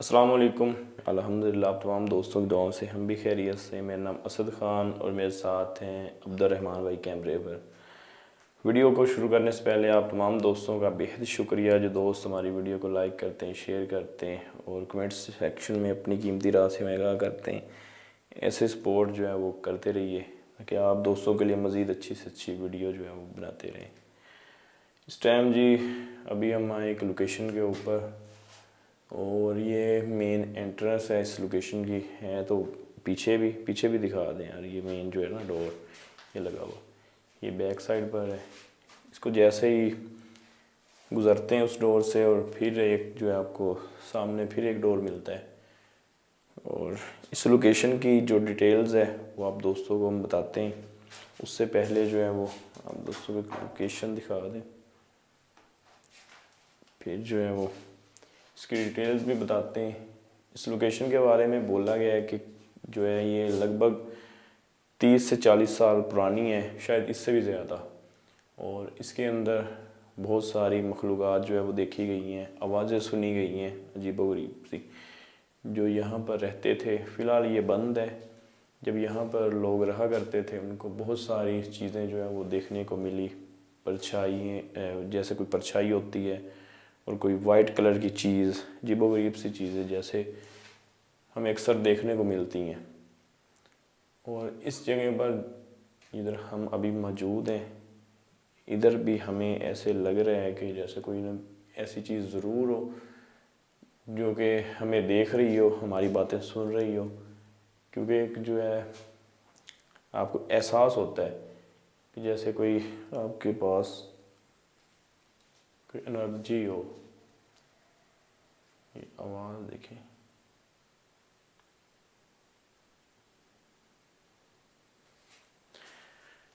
السلام علیکم۔ الحمدللہ آپ تمام دوستوں کی دعاؤں سے ہم بھی خیریت سے۔ میرا نام اسد خان اور میرے ساتھ ہیں عبد الرحمن بھائی کیمرے پر۔ ویڈیو کو شروع کرنے سے پہلے آپ تمام دوستوں کا بہت شکریہ جو دوست ہماری ویڈیو کو لائک کرتے ہیں، شیئر کرتے ہیں اور کمنٹس سیکشن میں اپنی قیمتی رائے سے آگاہ کرتے ہیں۔ ایسے سپورٹ جو ہے وہ کرتے رہیے تاکہ آپ دوستوں کے لیے مزید اچھی سے اچھی ویڈیو جو ہے وہ بناتے رہیں۔ اس ٹائم جی ابھی ہم آئے ایک لوکیشن کے اوپر اور یہ مین انٹرنس ہے اس لوکیشن کی ہے، تو پیچھے بھی دکھا دیں یار۔ یہ مین جو ہے نا ڈور یہ لگا ہوا، یہ بیک سائڈ پر ہے۔ اس کو جیسے ہی گزرتے ہیں اس ڈور سے اور پھر ایک جو ہے آپ کو سامنے پھر ایک ڈور ملتا ہے، اور اس لوکیشن کی جو ڈیٹیلز ہے وہ آپ دوستوں کو ہم بتاتے ہیں۔ اس سے پہلے جو ہے وہ آپ دوستوں کو لوکیشن دکھا دیں، پھر جو ہے وہ اس کی ڈیٹیلز بھی بتاتے ہیں۔ اس لوکیشن کے بارے میں بولا گیا ہے کہ جو ہے یہ لگ بھگ 30 سے 40 سال پرانی ہے، شاید اس سے بھی زیادہ، اور اس کے اندر بہت ساری مخلوقات جو ہے وہ دیکھی گئی ہیں، آوازیں سنی گئی ہیں عجیب و غریب سی جو یہاں پر رہتے تھے۔ فی الحال یہ بند ہے۔ جب یہاں پر لوگ رہا کرتے تھے ان کو بہت ساری چیزیں جو ہے وہ دیکھنے کو ملی، پرچھائی جیسے کوئی پرچھائی ہوتی ہے اور کوئی وائٹ کلر کی چیز، عجیب و غریب سی چیزیں جیسے ہمیں اکثر دیکھنے کو ملتی ہیں۔ اور اس جگہ پر ادھر ہم ابھی موجود ہیں، ادھر بھی ہمیں ایسے لگ رہا ہے کہ جیسے کوئی نہ ایسی چیز ضرور ہو جو کہ ہمیں دیکھ رہی ہو، ہماری باتیں سن رہی ہو، کیونکہ ایک جو ہے آپ کو احساس ہوتا ہے کہ جیسے کوئی آپ کے پاس کوئی انرجی ہو۔ یہ آواز دیکھیں،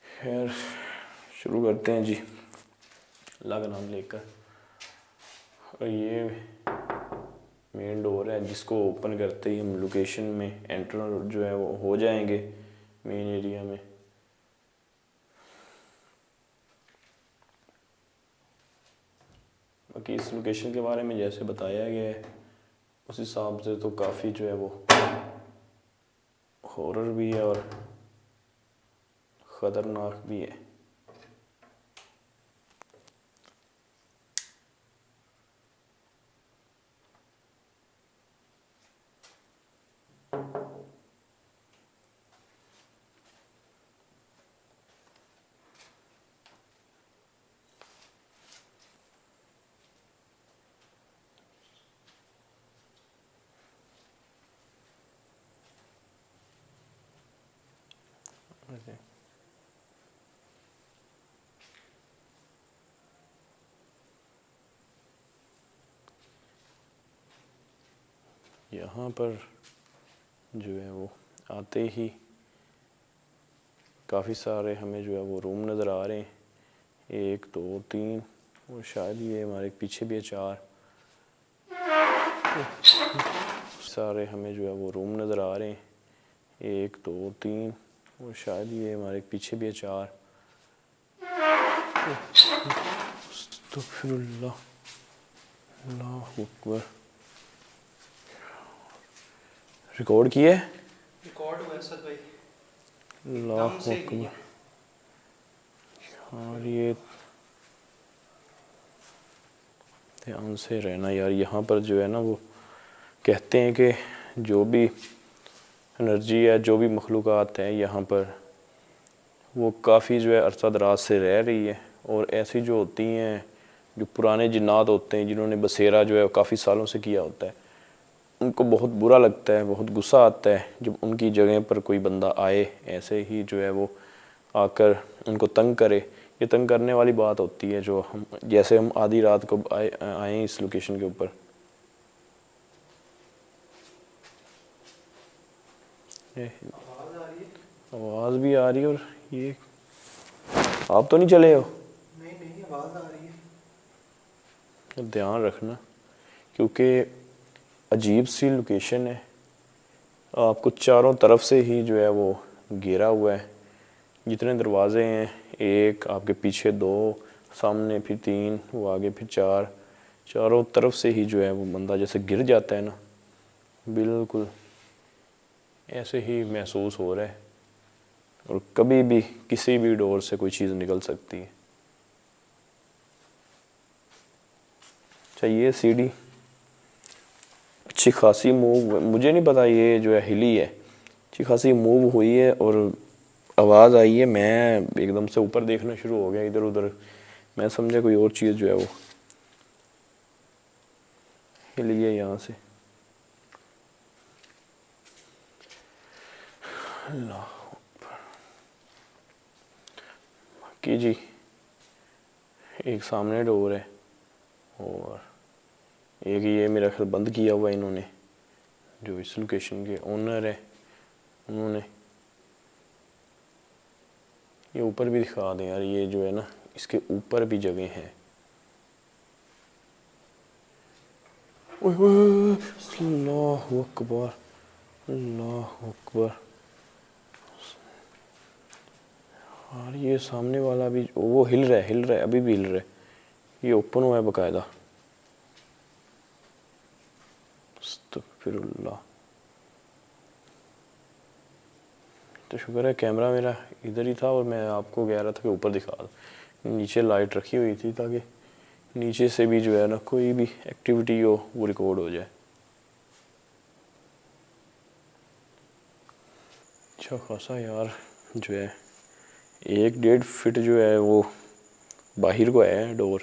خیر شروع کرتے ہیں جی اللہ کا نام لے کر۔ اور یہ مین ڈور ہے جس کو اوپن کرتے ہی ہم لوکیشن میں انٹر جو ہے وہ ہو جائیں گے مین ایریا میں۔ باقی اس لوکیشن کے بارے میں جیسے بتایا گیا ہے اس حساب سے تو کافی جو ہے وہ ہارر بھی ہے اور خطرناک بھی ہے۔ یہاں پر جو ہے وہ آتے ہی کافی سارے ہمیں جو ہے وہ روم نظر آ رہے ہیں، 1 2 3 اور شاید یہ ہمارے پیچھے بھی 4 سارے ہمیں جو ہے وہ روم نظر آ رہے ہیں، 1 2 3 اور شاید یہ ہمارے پیچھے بھی 4۔ استغفر اللہ، اللہ اکبر۔ ریکارڈ کیا ہے؟ ریکارڈ ہوا ہے سر بھائی، اللہ اکبر۔ اور یہ دھیان سے رہنا یار، یہاں پر جو ہے نا وہ کہتے ہیں کہ جو بھی انرجی ہے، جو بھی مخلوقات ہیں یہاں پر وہ کافی جو ہے عرصہ دراز سے رہ رہی ہے، اور ایسی جو ہوتی ہیں جو پرانے جنات ہوتے ہیں جنہوں نے بسیرا جو ہے کافی سالوں سے کیا ہوتا ہے، ان کو بہت برا لگتا ہے، بہت غصہ آتا ہے جب ان کی جگہ پر کوئی بندہ آئے ایسے ہی جو ہے وہ آ کر ان کو تنگ کرے۔ یہ تنگ کرنے والی بات ہوتی ہے جو جیسے ہم آدھی رات کو آئے ہیں اس لوکیشن کے اوپر۔ آواز آ رہی ہے؟ آواز بھی آ رہی ہے، اور یہ آپ تو نہیں چلے ہو؟ نہیں آواز آ رہی ہے۔ دھیان رکھنا کیونکہ عجیب سی لوکیشن ہے، آپ کو چاروں طرف سے ہی جو ہے وہ گھیرا ہوا ہے۔ جتنے دروازے ہیں، 1 آپ کے پیچھے 2، سامنے پھر 3، وہ آگے پھر 4، چاروں طرف سے ہی جو ہے وہ بندہ جیسے گر جاتا ہے نا بالکل ایسے ہی محسوس ہو رہا ہے، اور کبھی بھی کسی بھی ڈور سے کوئی چیز نکل سکتی ہے. اچھا یہ سیڑھی اچھی خاصی موو، مجھے نہیں پتا یہ جو ہے ہلی ہے، اچھی خاصی موو ہوئی ہے اور آواز آئی ہے. میں ایک دم سے اوپر دیکھنا شروع ہو گیا ادھر ادھر، میں سمجھا کوئی اور چیز جو ہے وہ ہلی ہے یہاں سے. اللہ کی جی ایک سامنے ڈور ہے اور ایک یہ میرا خیال بند کیا ہوا انہوں نے، جو اس لوکیشن کے اونر ہے انہوں نے. یہ اوپر بھی دکھا دیں یار، یہ جو ہے نا اس کے اوپر بھی جگہ ہیں. اللہ اکبر اللہ اکبر. اور یہ سامنے والا بھی وہ ہل رہا ہے ابھی بھی ہل رہا ہے. یہ اوپن ہوا ہے باقاعدہ. استغفر اللہ. تو شکر ہے کیمرہ میرا ادھر ہی تھا اور میں آپ کو کہہ رہا تھا کہ اوپر دکھا دوں. نیچے لائٹ رکھی ہوئی تھی تاکہ نیچے سے بھی جو ہے نا کوئی بھی ایکٹیویٹی ہو وہ ریکارڈ ہو جائے. اچھا خاصا یار جو ہے 1.5 فٹ جو ہے وہ باہر کو آیا ہے ڈور،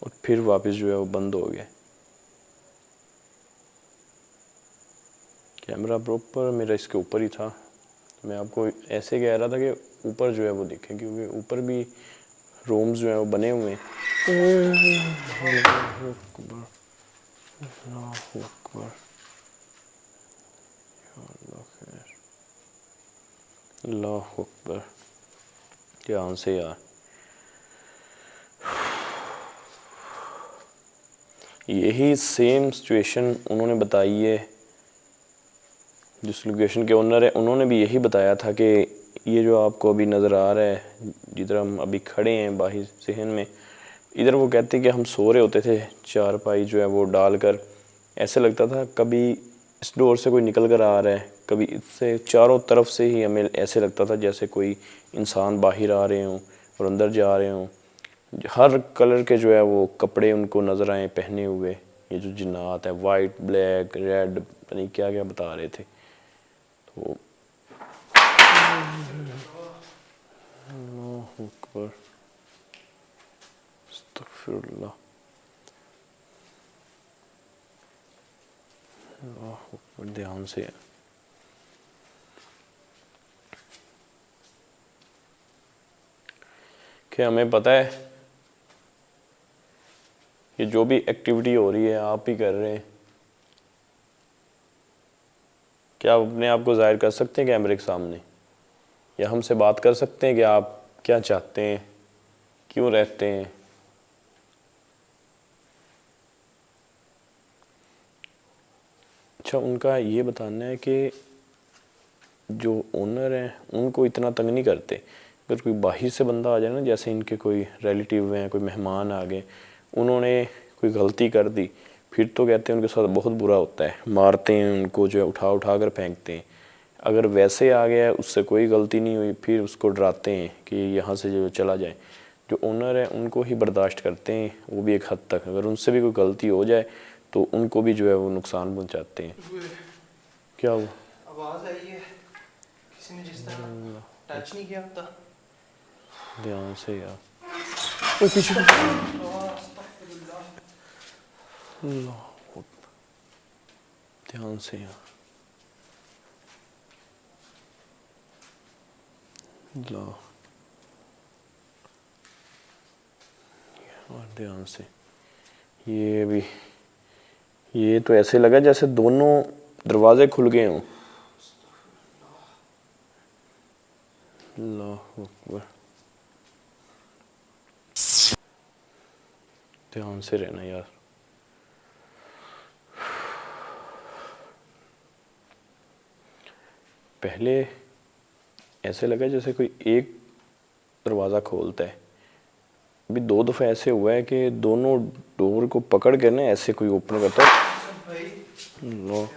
اور پھر واپس جو ہے وہ بند ہو گیا. کیمرہ پراپر میرا اس کے اوپر ہی تھا. میں آپ کو ایسے کہہ رہا تھا کہ اوپر جو ہے وہ دیکھیں، کیونکہ اوپر بھی رومز جو ہیں وہ بنے ہوئے ہیں. اللہ اکبر اللہ اکبر. اللہ خیر اللہ اکبر. دھیان سے یار. یہی سیم سچویشن انہوں نے بتائی ہے، جس لوکیشن کے اونر ہے انہوں نے بھی یہی بتایا تھا کہ یہ جو آپ کو ابھی نظر آ رہا ہے جدھر ہم ابھی کھڑے ہیں باہر صحن میں، ادھر وہ کہتے ہیں کہ ہم سو رہے ہوتے تھے چارپائی جو ہے وہ ڈال کر. ایسے لگتا تھا کبھی اس ڈور سے کوئی نکل کر آ رہا ہے، کبھی اس سے چاروں طرف سے ہی ہمیں ایسے لگتا تھا جیسے کوئی انسان باہر آ رہے ہوں اور اندر جا رہے ہوں. ہر کلر کے جو ہے وہ کپڑے ان کو نظر آئے پہنے ہوئے. یہ جو جنات ہیں وائٹ بلیک ریڈ پتہ نہیں کیا کیا بتا رہے تھے. تو اللہ اکبر استغفر اللہ. اللہ اکبر. دھیان سے کہ ہمیں پتہ ہے کہ جو بھی ایکٹیویٹی ہو رہی ہے آپ ہی کر رہے ہیں. کیا آپ اپنے آپ کو ظاہر کر سکتے ہیں کیمرے کے سامنے، یا ہم سے بات کر سکتے ہیں کہ آپ کیا چاہتے ہیں، کیوں رہتے ہیں؟ اچھا ان کا یہ بتانا ہے کہ جو اونر ہیں ان کو اتنا تنگ نہیں کرتے. اگر کوئی باہر سے بندہ آ جائے نا، جیسے ان کے کوئی ریلیٹیو ہیں، کوئی مہمان آ گئے، انہوں نے کوئی غلطی کر دی، پھر تو کہتے ہیں ان کے ساتھ بہت برا ہوتا ہے، مارتے ہیں ان کو جو ہے اٹھا کر پھینکتے ہیں. اگر ویسے آ گیا ہے اس سے کوئی غلطی نہیں ہوئی، پھر اس کو ڈراتے ہیں کہ یہاں سے جو چلا جائے. جو اونر ہے ان کو ہی برداشت کرتے ہیں، وہ بھی ایک حد تک. اگر ان سے بھی کوئی غلطی ہو جائے تو ان کو بھی جو ہے وہ نقصان پہنچاتے ہیں. کیا ہوا؟ آواز آئی ہے، کسی نے جس طرح ٹچ نہیں کیا ہوتا. دھیان سے یار. اللہ دھیان سے یار. اللہ اور دھیان سے. یہ بھی یہ تو ایسے لگا جیسے دونوں دروازے کھل گئے ہوں. اللہ اکبر. دھیان سے رہنا یار. پہلے ایسے لگا جیسے کوئی ایک دروازہ کھولتا ہے، ابھی 2 دفعہ ایسے ہوا ہے کہ دونوں ڈور کو پکڑ کے نا ایسے کوئی اوپن کرتا ہے. اللہ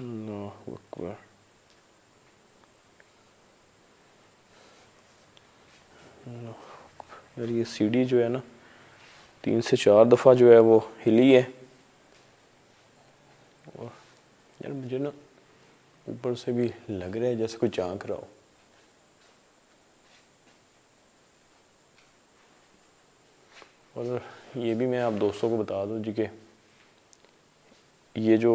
اللہ اکبر یار یہ سیڑھی جو ہے نا 3 سے 4 دفعہ جو ہے وہ ہلی ہے اور یار مجھے نا اوپر سے بھی لگ رہا ہے جیسے کوئی جھانک رہا ہو. اور یہ بھی میں آپ دوستوں کو بتا دوں جی کہ یہ جو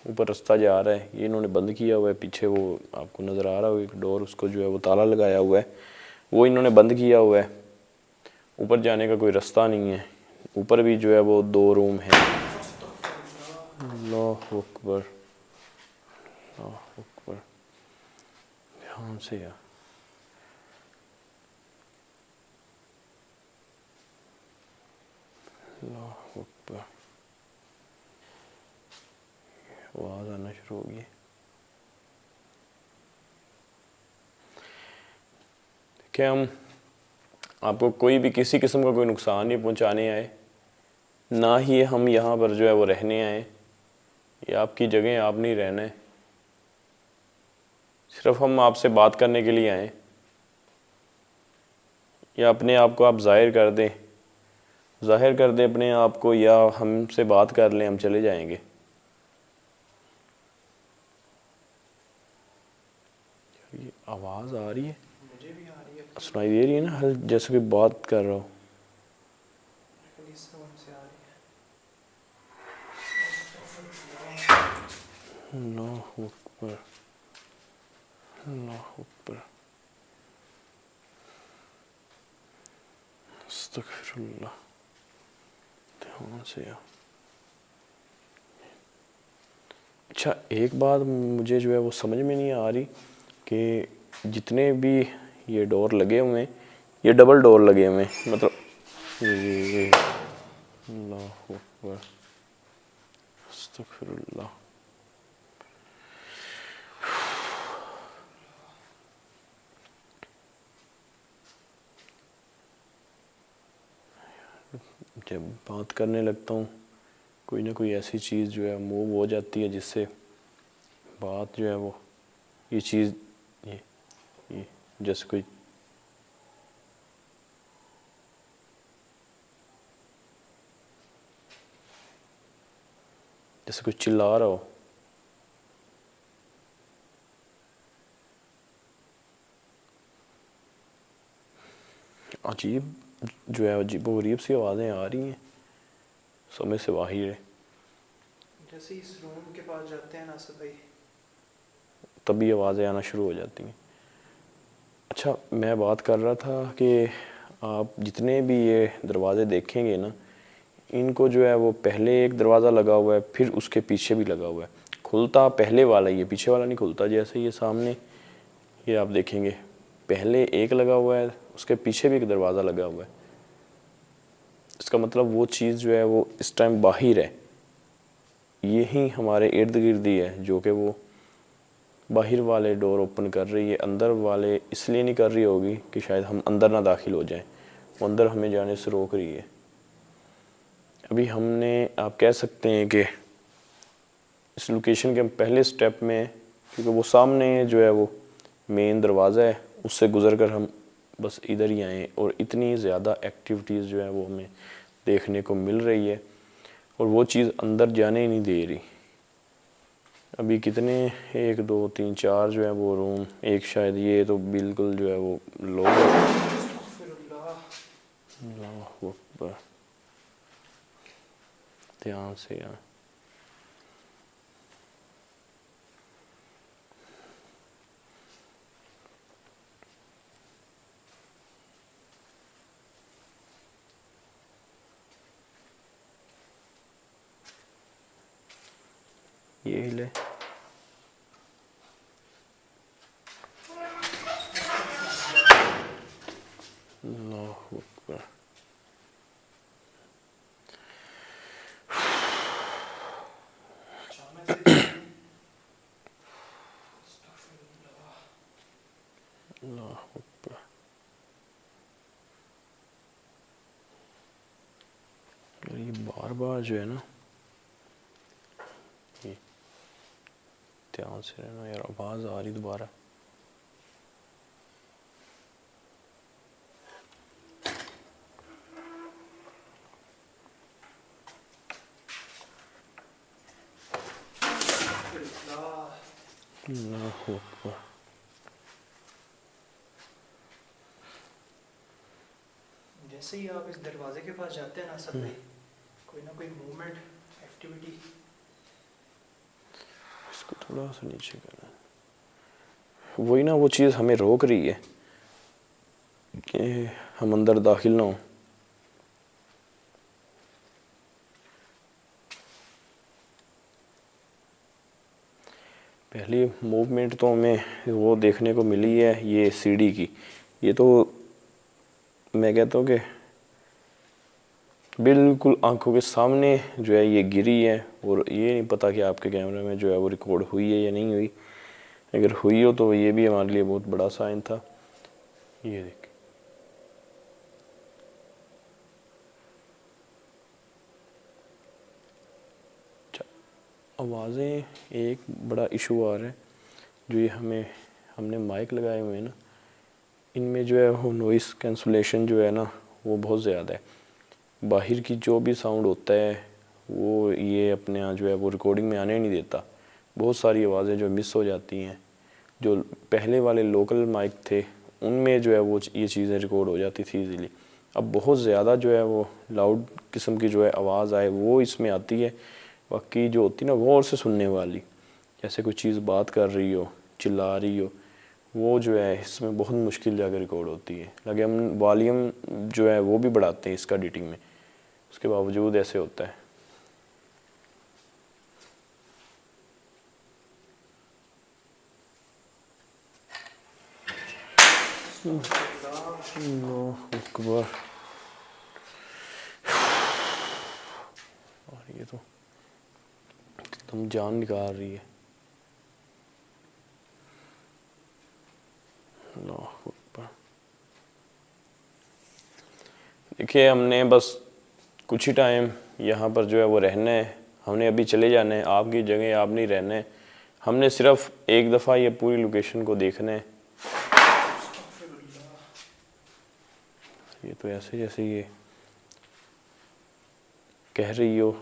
اوپر رستہ جا رہا ہے یہ انہوں نے بند کیا ہوا ہے. پیچھے وہ آپ کو نظر آ رہا ہوگا ایک ڈور, اس کو جو ہے وہ تالا لگایا ہوا ہے, وہ انہوں نے بند کیا ہوا ہے. اوپر جانے کا کوئی رستہ نہیں ہے. اوپر بھی جو ہے وہ 2 روم ہیں. اللہ اکبر اللہ اکبر دھیان سے یار. اللہ اکبر آواز آنا شروع ہوگی. کہ ہم آپ کو کوئی بھی کسی قسم کا کوئی نقصان نہیں پہنچانے آئے, نہ ہی ہم یہاں پر جو ہے وہ رہنے آئے. یہ آپ کی جگہ, آپ نہیں رہنا ہے. صرف ہم آپ سے بات کرنے کے لیے آئیں, یا اپنے آپ کو آپ ظاہر کر دیں اپنے آپ کو, یا ہم سے بات کر لیں, ہم چلے جائیں گے. یہ آواز آ رہی ہے, مجھے بھی آ رہی ہے سنائی دے رہی ہے نا, جیسے کوئی بات کر رہا ہو. اس روم سے آ رہی ہے. اللہ اکبر اللہ اکبر استغفر اللہ. دھیان سے یار. اچھا ایک بات مجھے جو ہے وہ سمجھ میں نہیں آ رہی کہ جتنے بھی یہ ڈور لگے ہوئے ہیں یہ ڈبل ڈور لگے ہوئے ہیں, مطلب یہ اللہ اکبر استغفر اللہ. جب بات کرنے لگتا ہوں کوئی نہ کوئی ایسی چیز جو ہے موو ہو جاتی ہے جس سے بات جو ہے وہ یہ چیز یہ جیسے کوئی چلا رہا ہو. عجیب جو ہے عجیب و غریب سی آوازیں آ رہی ہیں, سمجھ سے باہر ہے. جیسے اس روم کے پاس جاتے ہیں ناصر بھائی, تبھی آوازیں آنا شروع ہو جاتی ہیں. اچھا میں بات کر رہا تھا کہ آپ جتنے بھی یہ دروازے دیکھیں گے نا, ان کو جو ہے وہ پہلے ایک دروازہ لگا ہوا ہے, پھر اس کے پیچھے بھی لگا ہوا ہے. کھلتا پہلے والا ہی ہے, پیچھے والا نہیں کھلتا. جیسے یہ سامنے یہ آپ دیکھیں گے پہلے ایک لگا ہوا ہے, اس کے پیچھے بھی ایک دروازہ لگا ہوا ہے. اس کا مطلب وہ چیز جو ہے وہ اس ٹائم باہر ہے, یہی ہمارے ارد گرد ہی ہے جو کہ وہ باہر والے ڈور اوپن کر رہی ہے. اندر والے اس لیے نہیں کر رہی ہوگی کہ شاید ہم اندر نہ داخل ہو جائیں, وہ اندر ہمیں جانے سے روک رہی ہے. ابھی ہم نے آپ کہہ سکتے ہیں کہ اس لوکیشن کے پہلے سٹیپ میں, کیونکہ وہ سامنے جو ہے وہ مین دروازہ ہے, اس سے گزر کر ہم بس ادھر ہی آئیں, اور اتنی زیادہ ایکٹیویٹیز جو ہے وہ ہمیں دیکھنے کو مل رہی ہے, اور وہ چیز اندر جانے ہی نہیں دے رہی. ابھی کتنے 1 2 3 4 جو ہے وہ روم, ایک شاید یہ تو بالکل جو ہے وہ لوگ. استغفراللہ. اللہ اکبر دھیان سے یار. یہ ہلے اللہ اکبر. جامع سے دیکھیں. استغفراللہ. اللہ اکبر یہ بار بار جو ہے نا یہ دھیان سے رہنا یار، آواز آ رہی دوبارہ. اللہ اکبر. جیسے ہی آپ اس دروازے کے پاس جاتے ہیں نا سب بھائی، کوئی نہ کوئی موومنٹ ایکٹیویٹی. اس کو تھوڑا سا نیچے کرنا. وہی نا وہ چیز ہمیں روک رہی ہے کہ ہم اندر داخل نہ ہوں. پہلی موومنٹ تو ہمیں وہ دیکھنے کو ملی ہے یہ سیڑھی کی. یہ تو میں کہتا ہوں کہ بالکل آنکھوں کے سامنے جو ہے یہ گری ہے، اور یہ نہیں پتہ کہ آپ کے کیمرے میں جو ہے وہ ریکارڈ ہوئی ہے یا نہیں ہوئی. اگر ہوئی ہو تو یہ بھی ہمارے لیے بہت بڑا سائن تھا. یہ دیکھ آوازیں ایک بڑا ایشو آ رہا ہے جو یہ ہم نے مائک لگائے ہوئے ہیں نا، ان میں جو ہے وہ نوائس کینسولیشن جو ہے نا وہ بہت زیادہ ہے. باہر کی جو بھی ساؤنڈ ہوتا ہے وہ یہ اپنے یہاں جو ہے وہ ریکارڈنگ میں آنے نہیں دیتا. بہت ساری آوازیں جو مس ہو جاتی ہیں. جو پہلے والے لوکل مائک تھے ان میں جو ہے وہ یہ چیزیں ریکارڈ ہو جاتی تھی ایزیلی. اب بہت زیادہ جو ہے وہ لاؤڈ قسم کی جو ہے آواز آئے وہ اس میں آتی ہے. باقی جو ہوتی نا غور سے سننے والی، جیسے کوئی چیز بات کر رہی ہو، چلا رہی ہو، وہ جو ہے اس میں بہت مشکل جا کے ریکارڈ ہوتی ہے. لگے ہم والیوم جو ہے وہ بھی بڑھاتے ہیں اس کا ایڈیٹنگ میں، اس کے باوجود ایسے ہوتا ہے. اللہ اکبر. اور یہ تو تم جان نکال رہی ہے. اللہ اکبر. دیکھیے ہم نے بس کچھ ہی ٹائم یہاں پر جو ہے وہ رہنا ہے. ہم نے ابھی چلے جانا ہے، آپ کی جگہ آپ نہیں رہنا ہے. ہم نے صرف ایک دفعہ یہ پوری لوکیشن کو دیکھنا ہے. یہ تو ایسے جیسے یہ کہہ رہی ہو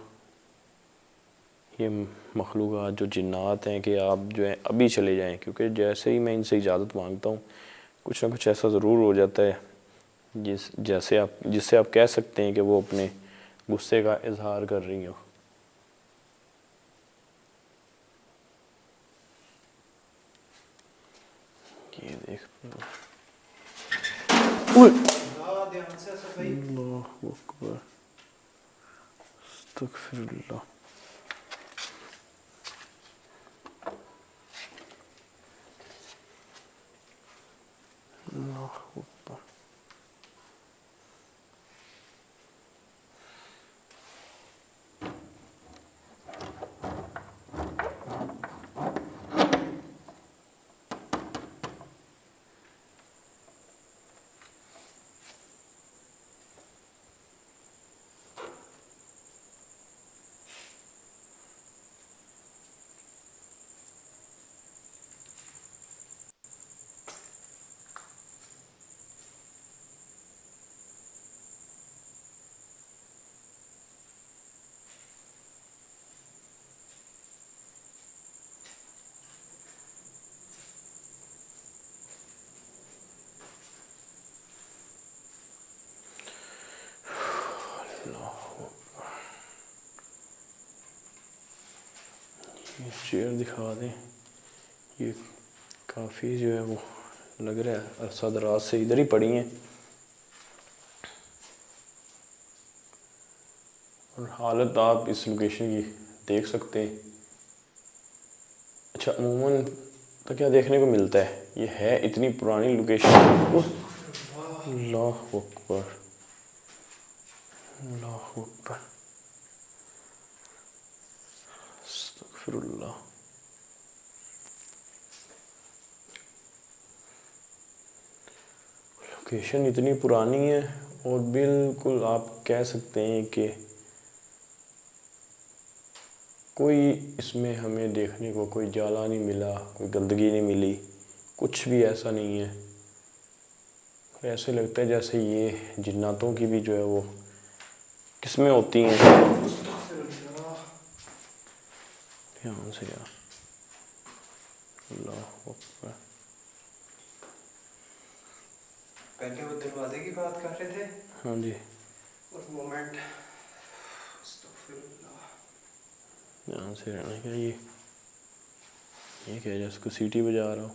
یہ مخلوقات جو جنات ہیں کہ آپ جو ہے ابھی چلے جائیں، کیونکہ جیسے ہی میں ان سے اجازت مانگتا ہوں کچھ نہ کچھ ایسا ضرور ہو جاتا ہے جس سے آپ کہہ سکتے ہیں کہ وہ اپنے غصے کا اظہار کر رہی ہو. یہ دیکھ دھیان سے اسد بھائی. اللہ اکبر. استغفر اللہ. اللہ اکبر. یہ چیئر دکھا دیں. یہ کافی جو ہے وہ لگ رہا ہے عرصہ دراز سے ادھر ہی پڑی ہیں، اور حالت آپ اس لوکیشن کی دیکھ سکتے ہیں. اچھا عموماً تو کیا دیکھنے کو ملتا ہے، یہ ہے اتنی پرانی لوکیشن. اللہ اکبر. اللہ اکبر. استغفر اللہ. لوکیشن اتنی پرانی ہے اور بالکل آپ کہہ سکتے ہیں کہ کوئی اس میں ہمیں دیکھنے کو کوئی جالا نہیں ملا، کوئی گندگی نہیں ملی، کچھ بھی ایسا نہیں ہے. ایسے لگتا ہے جیسے یہ جناتوں کی بھی جو ہے وہ قسمیں ہوتی ہیں. دھیان سے یار. اللہ اکبر. پہلے وہ دروازے کی بات کر رہے تھے. ہاں جی. اس مومنٹ استغفر اللہ. دھیان سے رہنا. کیا یہ کیا جیسے کو سیٹی بجا رہا ہو.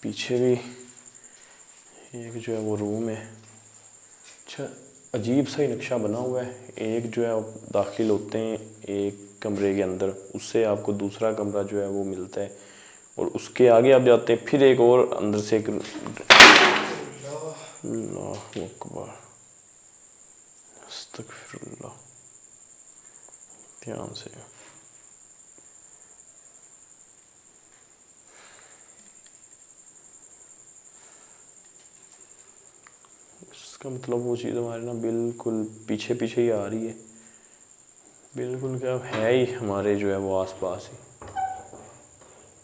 پیچھے بھی ایک جو ہے وہ روم ہے. اچھا عجیب سا ہی نقشہ بنا ہوا ہے. ایک جو ہے آپ داخل ہوتے ہیں ایک کمرے کے اندر، اس سے آپ کو دوسرا کمرہ جو ہے وہ ملتا ہے، اور اس کے آگے آپ جاتے ہیں پھر ایک اور اندر سے ایک. اللہ اکبر. استغفر اللہ. دھیان سے. اس کا مطلب وہ چیز ہمارے نا بالکل پیچھے پیچھے ہی آ رہی ہے. بالکل کیا ہے ہی ہمارے جو ہے وہ آس پاس ہی.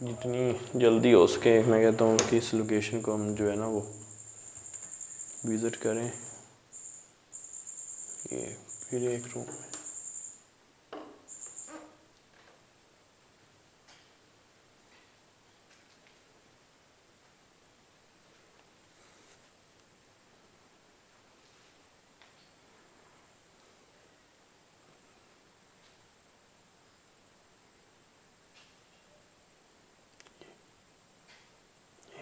جتنی جلدی ہو سکے میں کہتا ہوں کہ اس لوکیشن کو ہم جو ہے نا وہ وزٹ کریں. یہ پھر ایک روم ہے.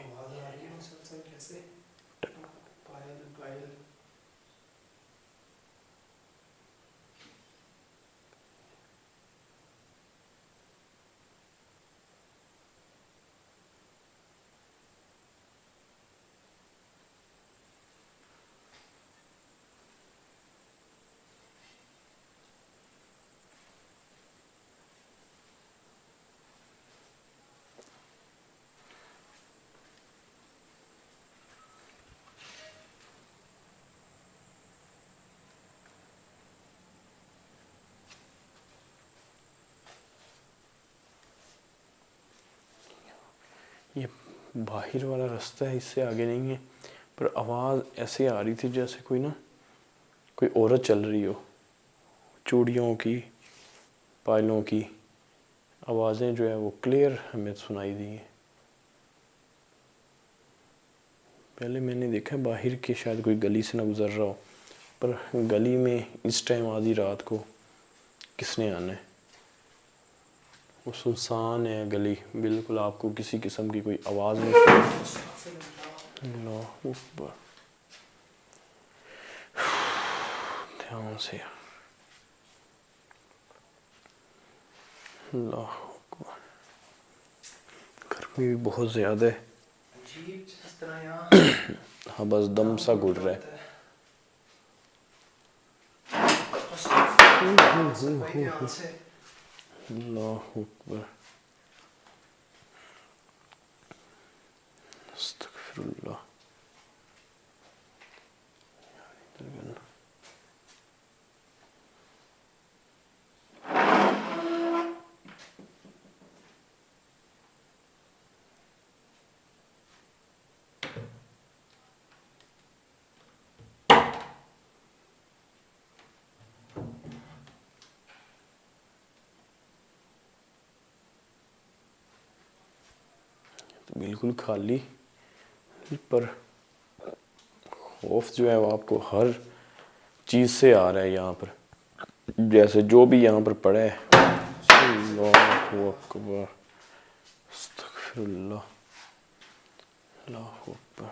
آواز آ رہی ہے مسلسل کیسے پائل پائل. یہ باہر والا رستہ ہے، اس سے آگے نہیں ہے، پر آواز ایسے آ رہی تھی جیسے کوئی عورت چل رہی ہو. چوڑیوں کی، پائلوں کی آوازیں جو ہے وہ کلیئر ہمیں سنائی دی ہیں. پہلے میں نے دیکھا باہر کے شاید کوئی گلی سے نہ گزر رہا ہو، پر گلی میں اس ٹائم آدھی رات کو کس نے آنا ہے. وہ سنسان ہے گلی بالکل، آپ کو کسی قسم کی کوئی آواز نہیں سنتی. اللہ اکبر. دھیان سے. اللہ اکبر. گرمی بھی بہت زیادہ ہے. عجیب جس طرح یہاں ہاں بس دم سا گڑ رہا ہے. اللہ اکبر. استغفر اللہ. بالکل خالی، پر خوف جو ہے وہ آپ کو ہر چیز سے آ رہا ہے یہاں پر. جیسے جو بھی یہاں پر پڑا ہے. اللہ اکبر. استغفر اللہ. اللہ اکبر.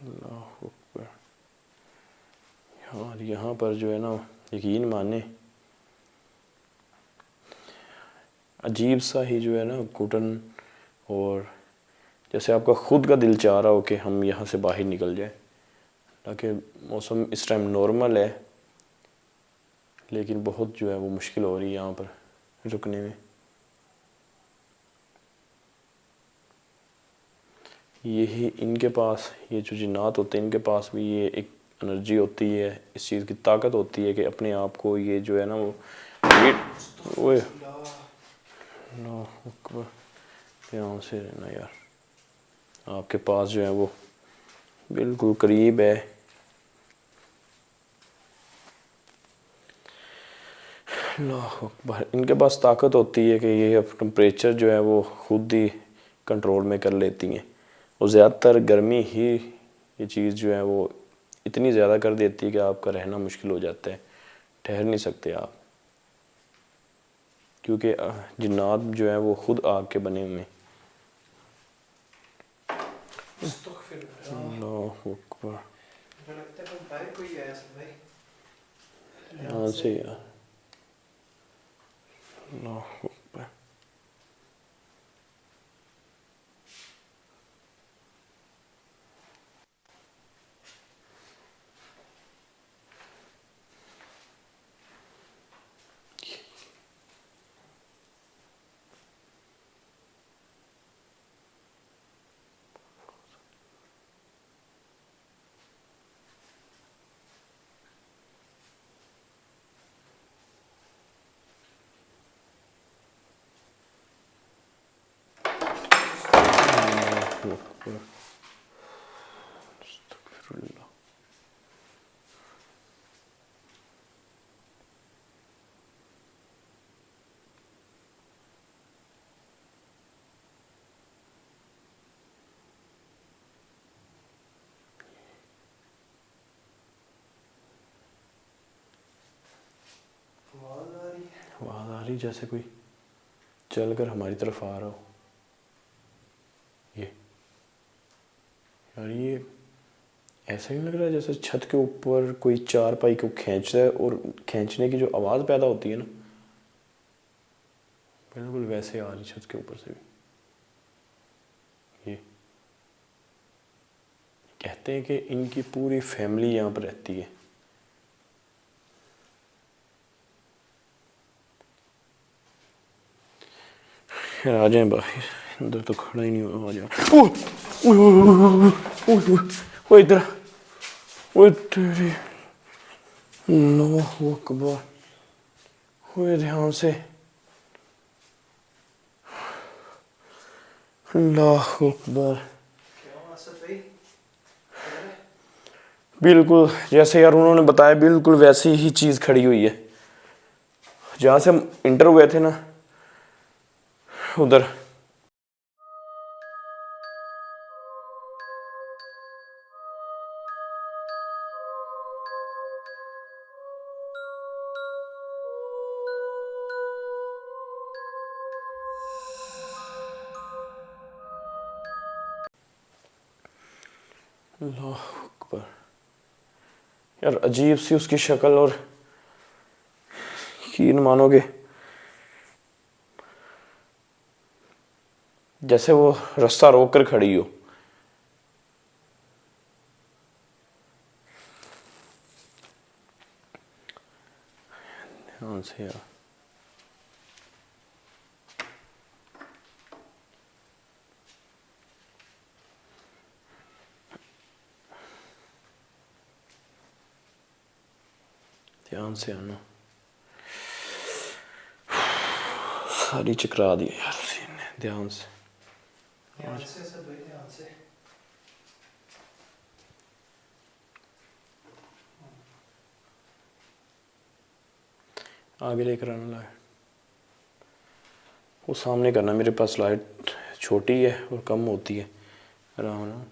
اللہ اکبر. اور یہاں پر جو ہے نا یقین مانے عجیب سا ہی جو ہے نا گھٹن، اور جیسے آپ کا خود کا دل چاہ رہا ہو کہ ہم یہاں سے باہر نکل جائیں. تاکہ موسم اس ٹائم نارمل ہے، لیکن بہت جو ہے وہ مشکل ہو رہی ہے یہاں پر رکنے میں. یہی ان کے پاس یہ جو جنات ہوتے ہیں ان کے پاس بھی یہ ایک انرجی ہوتی ہے، اس چیز کی طاقت ہوتی ہے کہ اپنے آپ کو یہ جو ہے نا وہ اوئے اللہ اکبر، دھیان سے رہنا یار، آپ کے پاس جو ہے وہ بالکل قریب ہے. اللہ اکبر. ان کے پاس طاقت ہوتی ہے کہ یہ ٹمپریچر جو ہے وہ خود ہی کنٹرول میں کر لیتی ہیں، اور زیادہ تر گرمی ہی یہ چیز جو ہے وہ اتنی زیادہ کر دیتی ہے کہ آپ کا رہنا مشکل ہو جاتا ہے، ٹھہر نہیں سکتے آپ، کیونکہ جنات جو ہے وہ خود آگ کے بنے ہوئے ہیں. استغفر اللہ. اللہ اکبر. مجھے لگتا ہے کوئی باہر کوئی آیا سب بھائی. یہاں سے یار اللہ اکبر. اللہ اکبر. استغفر اللہ. آواز آ رہی ہے. آواز آ رہی جیسے کوئی چل کر ہماری طرف آ رہا ہو. یہ یار یہ ایسا ہی لگ رہا ہے جیسے چھت کے اوپر کوئی چار پائی کو کھینچ رہا ہے اور کھینچنے کی جو آواز پیدا ہوتی ہے نا، بالکل ویسے آ رہی چھت کے اوپر سے بھی. یہ کہتے ہیں کہ ان کی پوری فیملی یہاں پر رہتی ہے. آ جائیں باہر، اندر تو کھڑا ہی نہیں ہوا. آ جاؤ. وہ ادھر وہ تیری اللہ اکبر. ہوئے دھیان سے. اللہ اکبر. کیا اسد بھائی خیر ہے؟ بالکل جیسے یار انہوں نے بتایا بالکل ویسی ہی چیز کھڑی ہوئی ہے جہاں سے ہم انٹر ہوئے تھے نا ادھر. اللہ اکبر. یار عجیب سی اس کی شکل، اور یقین مانو گے جیسے وہ رستہ روک کر کھڑی ہو. دھیان سے یار. دھیان سے آنا. ساری چکرا دی یار اسی نے. دھیان سے. دھیان سے اسد بھائی دھیان سے. آگے لے کر آنا لائٹ. وہ سامنے کرنا، میرے پاس لائٹ چھوٹی ہے اور کم ہوتی ہے. آرام آرام.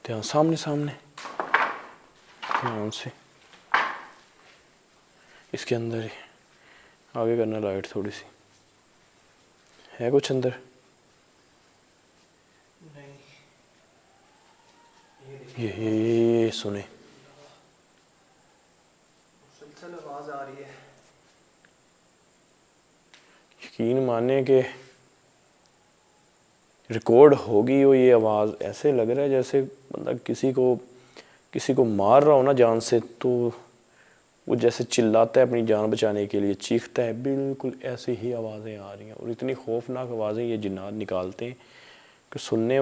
دھیان سامنے سامنے. دھیان سے. اس کے اندر ہی آگے کرنا لائٹ تھوڑی سی. ہے کچھ اندر؟ نہیں. یہ سنیں. مسلسل آواز آ رہی ہے. یقین مانے کہ ریکارڈ ہوگی ہو یہ آواز. ایسے لگ رہا ہے جیسے بندہ کسی کو مار رہا ہو نا جان سے، تو وہ جیسے چلاتا ہے اپنی جان بچانے کے لیے، چیختا ہے، بالکل ایسی ہی آوازیں آ رہی ہیں، اور اتنی خوفناک آوازیں یہ جنات نکالتے ہیں کہ سننے